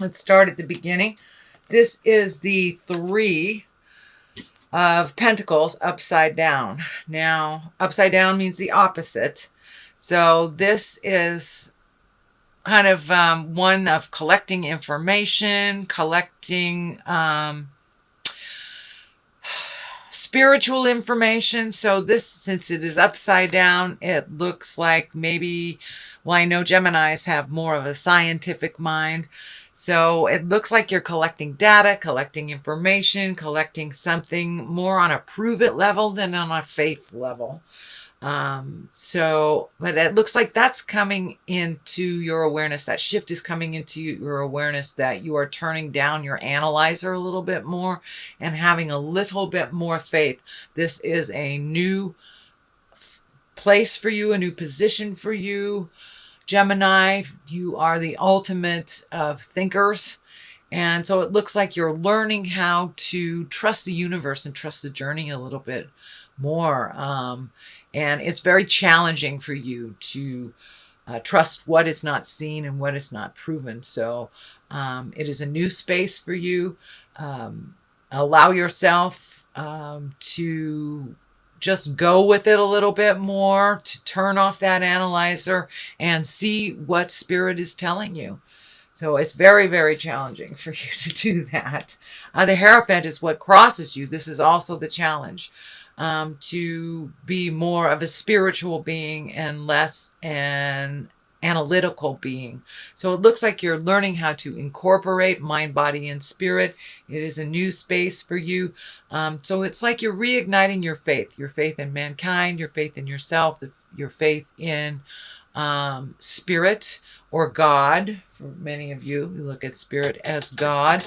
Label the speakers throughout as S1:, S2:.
S1: Let's start at the beginning. This is the Three of Pentacles upside down. Now, upside down means the opposite. So this is kind of one of collecting information, collecting spiritual information. So this, since it is upside down, it looks like maybe, well, I know Geminis have more of a scientific mind. So it looks like you're collecting data, collecting information, collecting something more on a prove it level than on a faith level. But it looks like that's coming into your awareness. That shift is coming into your awareness that you are turning down your analyzer a little bit more and having a little bit more faith. This is a new place for you, a new position for you. Gemini, you are the ultimate of thinkers. And so it looks like you're learning how to trust the universe and trust the journey a little bit more. And it's very challenging for you to trust what is not seen and what is not proven. So it is a new space for you. Allow yourself to just go with it a little bit more, to turn off that analyzer and see what spirit is telling you. So it's very, very challenging for you to do that. The Hierophant is what crosses you. This is also the challenge. To be more of a spiritual being and less an analytical being. So it looks like you're learning how to incorporate mind, body, and spirit. It is a new space for you. So it's like you're reigniting your faith in mankind, your faith in yourself, your faith in spirit or God. For many of you, you look at spirit as God.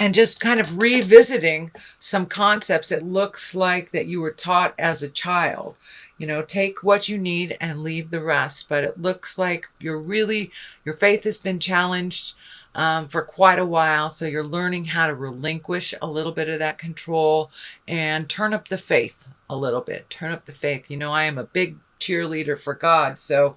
S1: And just kind of revisiting some concepts it looks like that you were taught as a child. You know, take what you need and leave the rest. But it looks like your faith has been challenged for quite a while. So you're learning how to relinquish a little bit of that control and turn up the faith a little bit. Turn up the faith. You know, I am a big cheerleader for God. So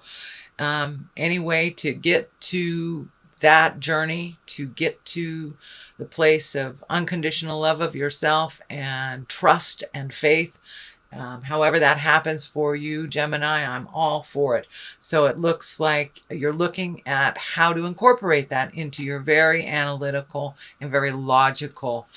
S1: anyway, to get to that journey, to get to the place of unconditional love of yourself and trust and faith, however that happens for you, Gemini, I'm all for it. So it looks like you're looking at how to incorporate that into your very analytical and very logical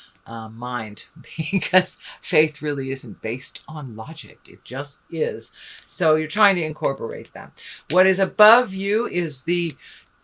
S1: mind, because faith really isn't based on logic. It just is. So you're trying to incorporate that. What is above you is the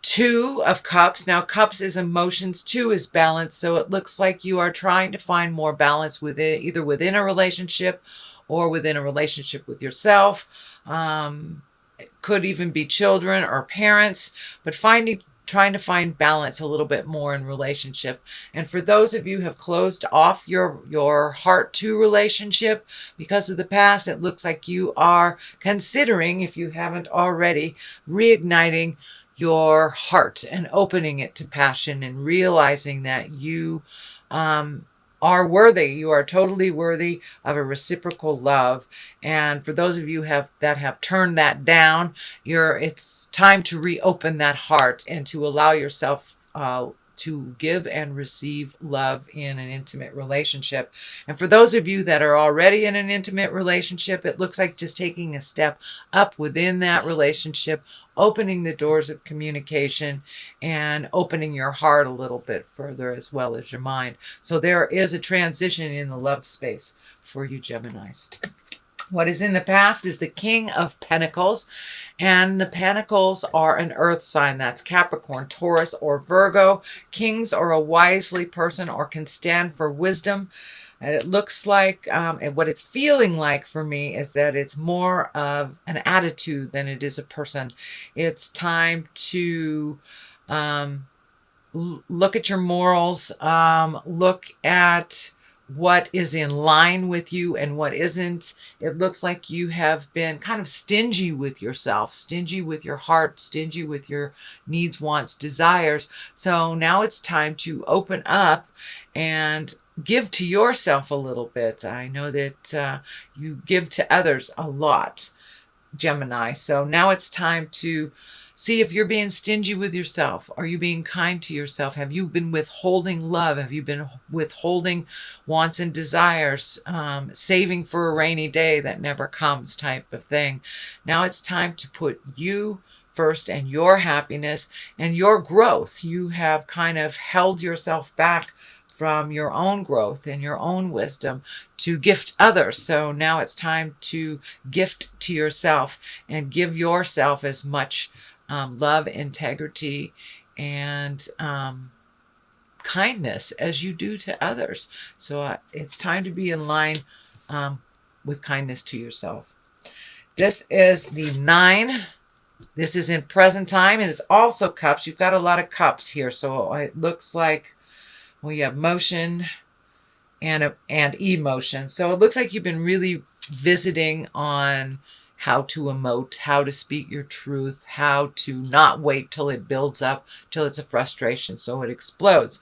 S1: Two of Cups. Now, Cups is emotions, two is balance. So it looks like you are trying to find more balance within, either within a relationship or within a relationship with yourself. It could even be children or parents, but trying to find balance a little bit more in relationship. And for those of you who have closed off your heart to relationship because of the past, it looks like you are considering, if you haven't already, reigniting your heart and opening it to passion and realizing that you are worthy. You are totally worthy of a reciprocal love. And for those of you that have turned that down, it's time to reopen that heart and to allow yourself to give and receive love in an intimate relationship. And for those of you that are already in an intimate relationship, it looks like just taking a step up within that relationship, opening the doors of communication and opening your heart a little bit further as well as your mind. So there is a transition in the love space for you Geminis. What is in the past is the King of Pentacles, and the Pentacles are an earth sign. That's Capricorn, Taurus, or Virgo. Kings are a wisely person or can stand for wisdom. And it looks like, and what it's feeling like for me is that it's more of an attitude than it is a person. It's time to look at your morals, look at what is in line with you and what isn't. It looks like you have been kind of stingy with yourself, stingy with your heart, stingy with your needs, wants, desires. So now it's time to open up and give to yourself a little bit. I know that you give to others a lot, Gemini. So now it's time to See if you're being stingy with yourself. Are you being kind to yourself? Have you been withholding love? Have you been withholding wants and desires, saving for a rainy day that never comes type of thing? Now it's time to put you first and your happiness and your growth. You have kind of held yourself back from your own growth and your own wisdom to gift others. So now it's time to gift to yourself and give yourself as much love, integrity, and kindness as you do to others. So it's time to be in line with kindness to yourself. This is the 9. This is in present time, and it's also cups. You've got a lot of cups here, so it looks like we have motion and emotion. So it looks like you've been really visiting on how to emote, how to speak your truth, how to not wait till it builds up, till it's a frustration, so it explodes.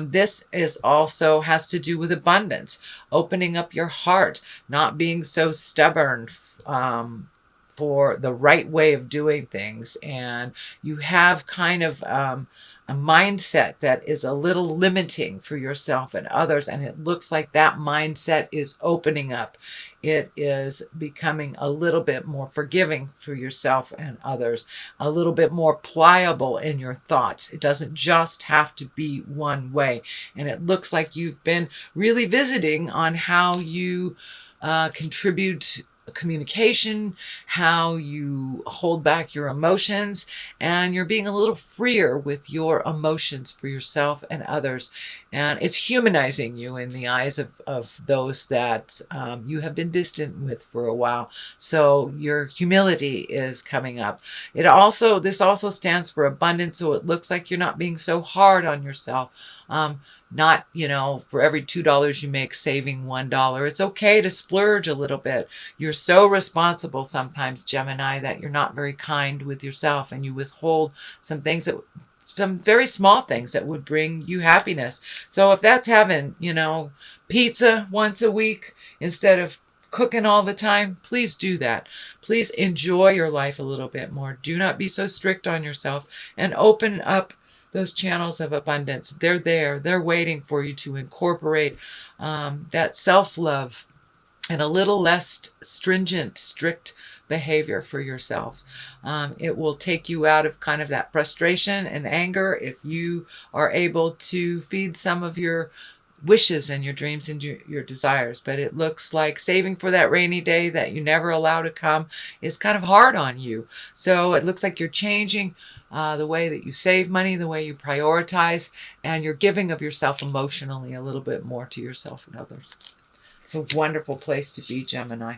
S1: This is also has to do with abundance, opening up your heart, not being so stubborn for the right way of doing things. And you have kind of a mindset that is a little limiting for yourself and others, and it looks like that mindset is opening up. It is becoming a little bit more forgiving for yourself and others, a little bit more pliable in your thoughts. It doesn't just have to be one way. And it looks like you've been really visiting on how you contribute communication, how you hold back your emotions, and you're being a little freer with your emotions for yourself and others. And it's humanizing you in the eyes of those that you have been distant with for a while. So your humility is coming up. This also stands for abundance. So it looks like you're not being so hard on yourself. Not, for every $2 you make, saving $1. It's okay to splurge a little bit. You're so responsible sometimes, Gemini, that you're not very kind with yourself, and you withhold some very small things that would bring you happiness. So if that's having, pizza once a week instead of cooking all the time, please do that. Please enjoy your life a little bit more. Do not be so strict on yourself, and open up those channels of abundance. They're there. They're waiting for you to incorporate that self-love and a little less stringent, strict behavior for yourself. It will take you out of kind of that frustration and anger if you are able to feed some of your wishes and your dreams and your desires. But it looks like saving for that rainy day that you never allow to come is kind of hard on you. So it looks like you're changing the way that you save money, the way you prioritize, and you're giving of yourself emotionally a little bit more to yourself and others. It's a wonderful place to be, Gemini.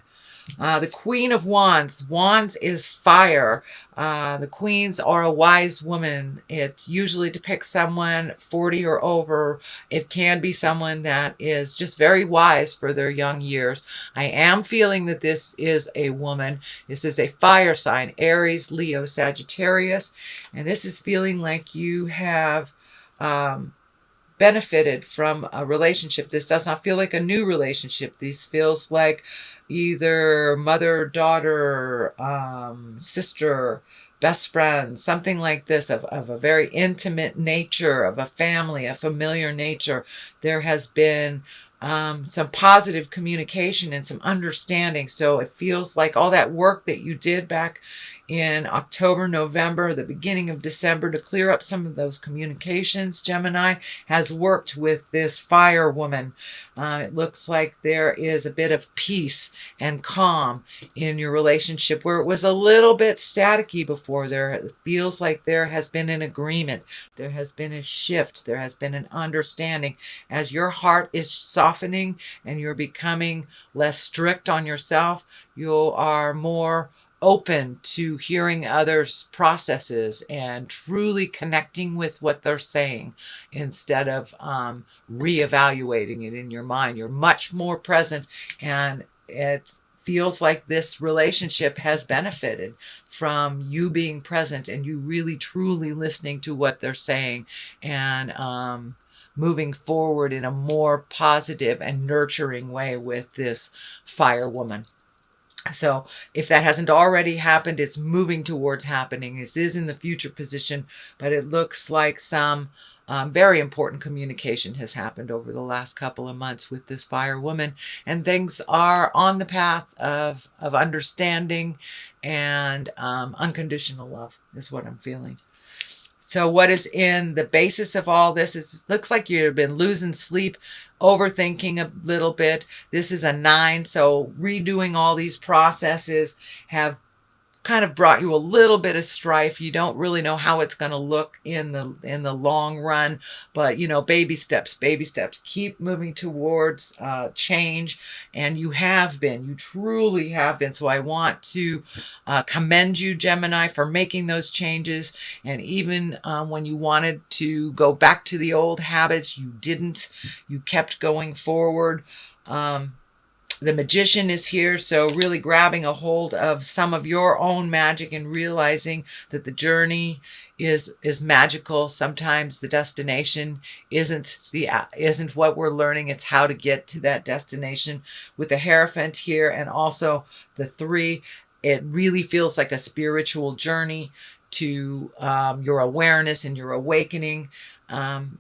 S1: The Queen of Wands. Wands is fire. The queens are a wise woman. It usually depicts someone 40 or over. It can be someone that is just very wise for their young years. I am feeling that this is a woman. This is a fire sign, Aries, Leo, Sagittarius. And this is feeling like you have benefited from a relationship. This does not feel like a new relationship. This feels like either mother, daughter, sister, best friend, something like this, of a very intimate nature, of a family, a familiar nature. There has been some positive communication and some understanding. So it feels like all that work that you did back in October, November, the beginning of December to clear up some of those communications, Gemini, has worked with this fire woman. It looks like there is a bit of peace and calm in your relationship where it was a little bit staticky before. It feels like there has been an agreement. There has been a shift. There has been an understanding. As your heart is softening and you're becoming less strict on yourself, you are more open to hearing others' processes and truly connecting with what they're saying instead of reevaluating it in your mind. You're much more present, and it feels like this relationship has benefited from you being present and you really truly listening to what they're saying and moving forward in a more positive and nurturing way with this fire woman. So if that hasn't already happened, it's moving towards happening. This is in the future position, but it looks like some very important communication has happened over the last couple of months with this fire woman, and things are on the path of understanding and unconditional love is what I'm feeling. So what is in the basis of all this is, looks like you've been losing sleep, overthinking a little bit. This is a 9, so redoing all these processes have kind of brought you a little bit of strife. You don't really know how it's going to look in the long run, but you know, baby steps, keep moving towards change. And you truly have been. So I want to commend you, Gemini, for making those changes. And even when you wanted to go back to the old habits, you didn't. You kept going forward. The Magician is here, so really grabbing a hold of some of your own magic and realizing that the journey is magical. Sometimes the destination isn't what we're learning, it's how to get to that destination. With the Hierophant here and also the 3, it really feels like a spiritual journey to your awareness and your awakening.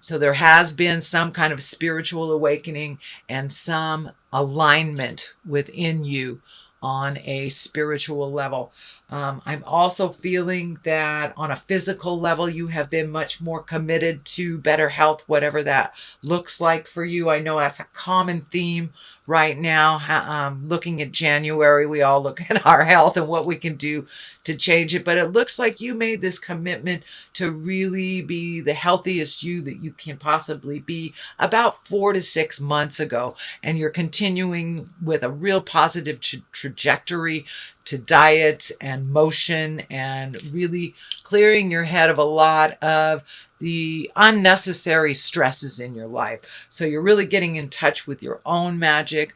S1: So there has been some kind of spiritual awakening and some alignment within you on a spiritual level. I'm also feeling that on a physical level, you have been much more committed to better health, whatever that looks like for you. I know that's a common theme right now. Looking at January, we all look at our health and what we can do to change it. But it looks like you made this commitment to really be the healthiest you that you can possibly be about 4 to 6 months ago. And you're continuing with a real positive trajectory to diet and motion and really clearing your head of a lot of the unnecessary stresses in your life. So you're really getting in touch with your own magic,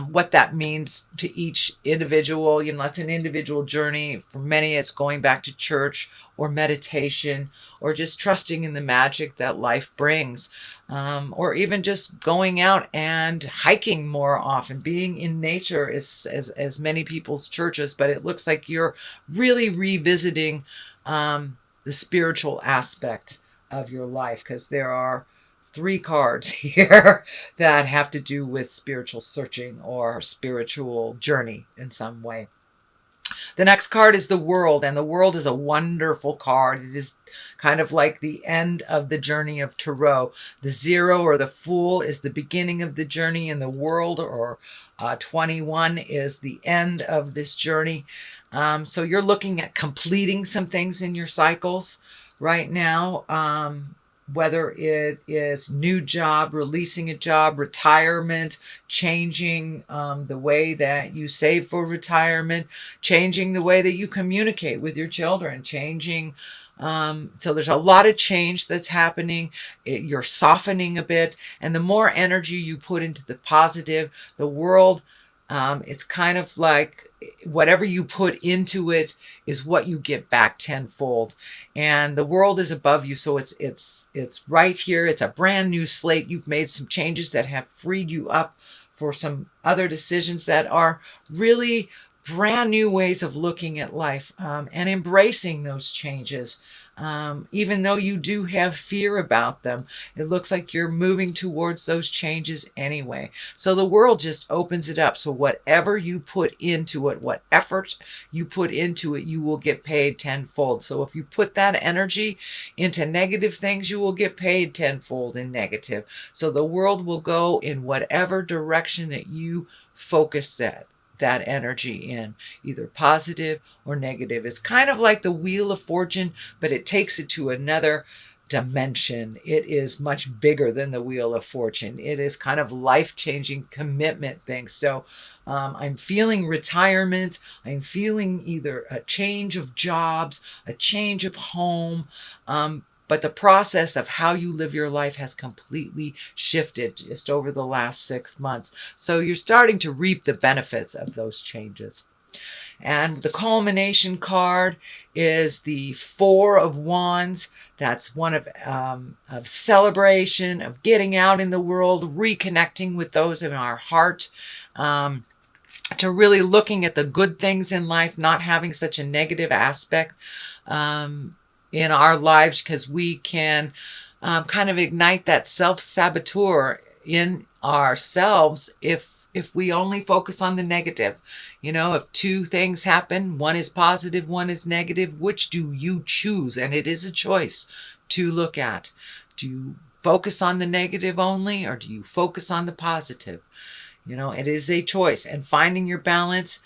S1: what that means to each individual. You know, it's an individual journey. For many, it's going back to church or meditation or just trusting in the magic that life brings. Or even just going out and hiking more often, being in nature as many people's churches. But it looks like you're really revisiting the spiritual aspect of your life, because there are 3 cards here that have to do with spiritual searching or spiritual journey in some way. The next card is the World, and the World is a wonderful card. It is kind of like the end of the journey of Tarot. The 0 or the Fool is the beginning of the journey, and the World or 21 is the end of this journey. So you're looking at completing some things in your cycles right now. Whether it is new job, releasing a job, retirement, changing the way that you save for retirement, changing the way that you communicate with your children, changing. So there's a lot of change that's happening. You're softening a bit. And the more energy you put into the positive, the World, it's kind of like whatever you put into it is what you get back tenfold. And the World is above you, so it's right here. It's a brand new slate. You've made some changes that have freed you up for some other decisions that are really brand new ways of looking at life, and embracing those changes. Even though you do have fear about them, it looks like you're moving towards those changes anyway. So the World just opens it up. So whatever you put into it, what effort you put into it, you will get paid tenfold. So if you put that energy into negative things, you will get paid tenfold in negative. So the World will go in whatever direction that you focus that energy in, either positive or negative. It's kind of like the Wheel of Fortune, but it takes it to another dimension. It is much bigger than the Wheel of Fortune. It is kind of life-changing commitment things. So I'm feeling retirement. I'm feeling either a change of jobs, a change of home, but the process of how you live your life has completely shifted just over the last 6 months. So you're starting to reap the benefits of those changes. And the culmination card is the 4 of Wands. That's one of celebration, of getting out in the world, reconnecting with those in our heart. to really looking at the good things in life, not having such a negative aspect in our lives, because we can kind of ignite that self-saboteur in ourselves if we only focus on the negative. You know, if two things happen, one is positive, one is negative, which do you choose? And it is a choice to look at. Do you focus on the negative only, or do you focus on the positive? You know, it is a choice, and finding your balance,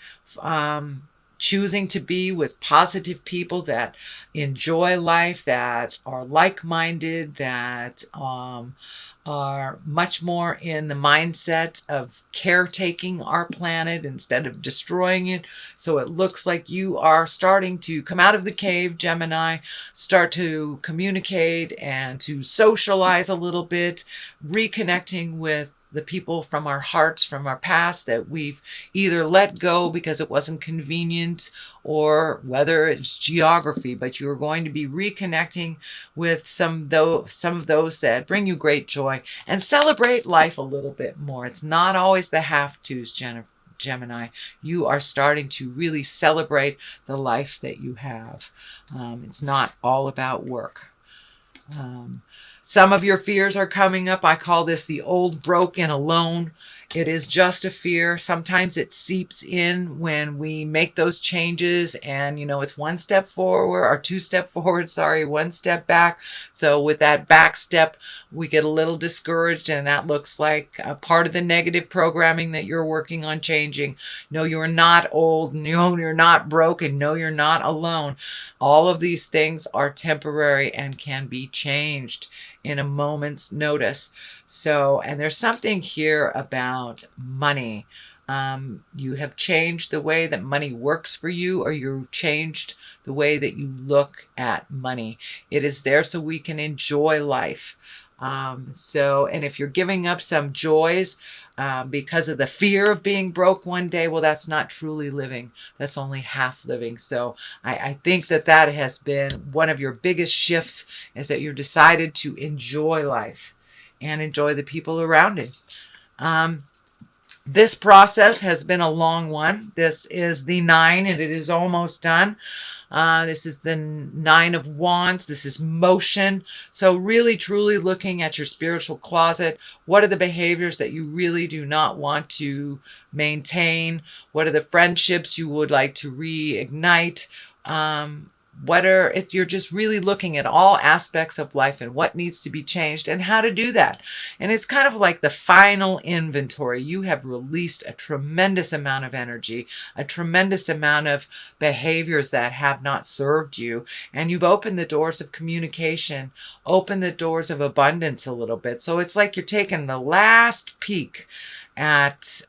S1: choosing to be with positive people that enjoy life, that are like-minded, that are much more in the mindset of caretaking our planet instead of destroying it. So it looks like you are starting to come out of the cave, Gemini, start to communicate and to socialize a little bit, reconnecting with the people from our hearts, from our past, that we've either let go because it wasn't convenient, or whether it's geography, but you're going to be reconnecting with some of those that bring you great joy, and celebrate life a little bit more. It's not always the have-tos, Gemini. You are starting to really celebrate the life that you have. It's not all about work. Some of your fears are coming up. I call this the old, broke, and alone. It is just a fear. Sometimes it seeps in when we make those changes, and you know, it's one step forward, or two step forward, sorry, one step back. So with that back step, we get a little discouraged, and that looks like a part of the negative programming that you're working on changing. No, you're not old. No, you're not broken. No, you're not alone. All of these things are temporary and can be changed in a moment's notice. So, and there's something here about money. You have changed the way that money works for you, or you've changed the way that you look at money. It is there so we can enjoy life. And if you're giving up some joys because of the fear of being broke one day, well, that's not truly living. That's only half living. So I think that has been one of your biggest shifts, is that you've decided to enjoy life and enjoy the people around it. This process has been a long one. This is the 9, and it is almost done. This is the 9 of Wands. This is motion. So really, truly looking at your spiritual closet. What are the behaviors that you really do not want to maintain? What are the friendships you would like to reignite? If you're just really looking at all aspects of life and what needs to be changed and how to do that. And it's kind of like the final inventory. You have released a tremendous amount of energy, a tremendous amount of behaviors that have not served you. And you've opened the doors of communication, opened the doors of abundance a little bit. So it's like you're taking the last peek at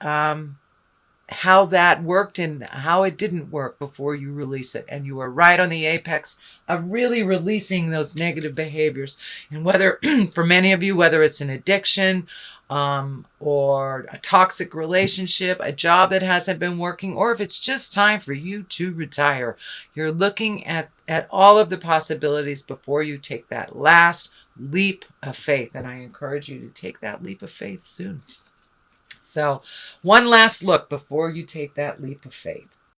S1: how that worked and how it didn't work before you release it. And you are right on the apex of really releasing those negative behaviors. And whether, for many of you, whether it's an addiction, or a toxic relationship, a job that hasn't been working, or if it's just time for you to retire, you're looking at all of the possibilities before you take that last leap of faith. And I encourage you to take that leap of faith soon. So one last look before you take that leap of faith.